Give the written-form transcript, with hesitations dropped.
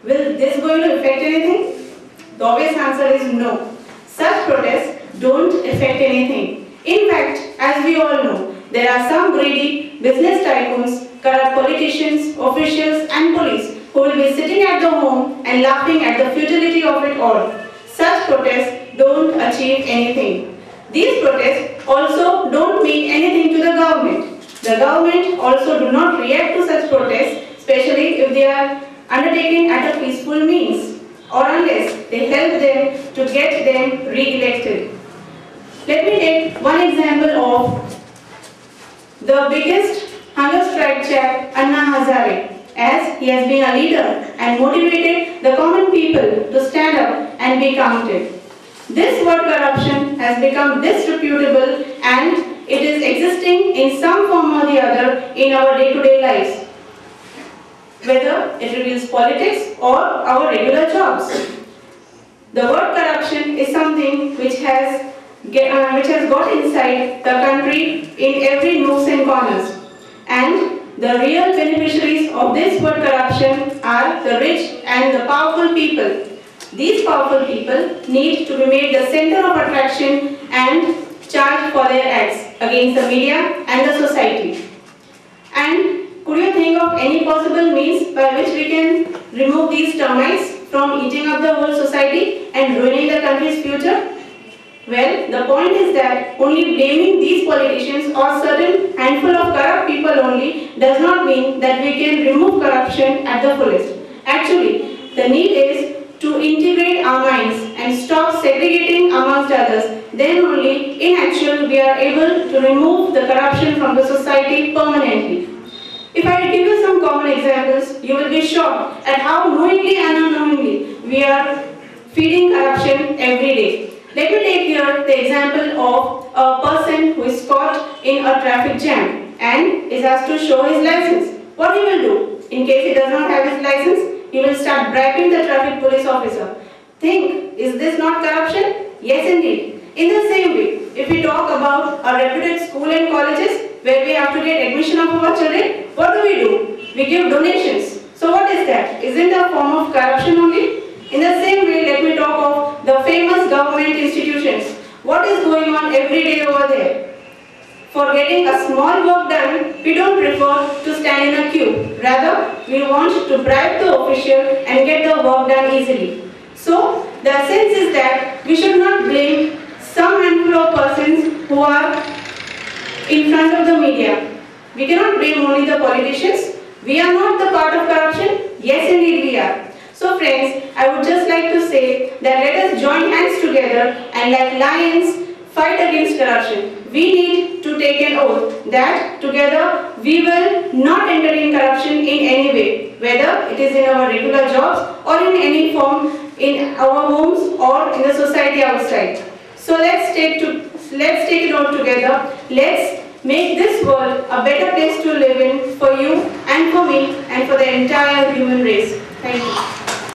Will this going to affect anything? The obvious answer is no. Such protests don't affect anything. In fact, as we all know, there are some greedy business tycoons, corrupt politicians, officials and police who will be sitting at the home and laughing at the futility of it all. Such protests don't achieve anything. These protests also don't mean anything to the government. The government also do not react to such protests, especially if they are undertaken at a peaceful means, or unless they help them to get them re-elected. Let me take one example of the biggest hunger strike chap, Anna Hazare, as he has been a leader and motivated the common people to stand up and be counted. This word corruption has become disreputable and it is existing in some form or the other in our day-to-day lives, whether it reveals politics or our regular jobs. The word corruption is something which has got inside the country in every nooks and corners. And the real beneficiaries of this word corruption are the rich and the powerful people. These powerful people need to be made the center of attraction and charged for their acts against the media and the society. And could you think of any possible means by which we can remove these termites from eating up the whole society and ruining the country's future? Well, the point is that only blaming these politicians or certain handful of corrupt people only does not mean that we can remove corruption at the fullest. Actually, the need is to integrate our minds and stop segregating amongst others. Then only, in actual, we are able to remove the corruption from the society permanently. If I give you some common examples, you will be shocked at how knowingly and unknowingly we are feeding corruption every day. Let me take here the example of a person who is caught in a traffic jam and is asked to show his license. What he will do? In case he does not have his license, he will start bribing the traffic police officer. Think, is this not corruption? Yes, indeed. In the same way, if we talk about a reputed school and colleges where we have to get admission of our children, what do? We give donations. So what is that? Isn't it a form of corruption only? In the same way, let me talk of the famous government institutions. What is going on every day over there? For getting a small work done, we don't prefer to stand in a queue. Rather, we want to bribe the official and get the work done easily. So, the sense is that we should not blame some handful of persons who are in front of the media. We cannot blame only the politicians. We are not the part of corruption. Yes, indeed we are. So friends, I would just like to say that let us join hands together and like lions fight against corruption. We need to take an oath that together we will not entertain corruption in any way, whether it is in our regular jobs or in any form in our homes or in the society outside. So let's take it all together. Let's make this world a better place to live in for you and for me and for the entire human race. Thank you.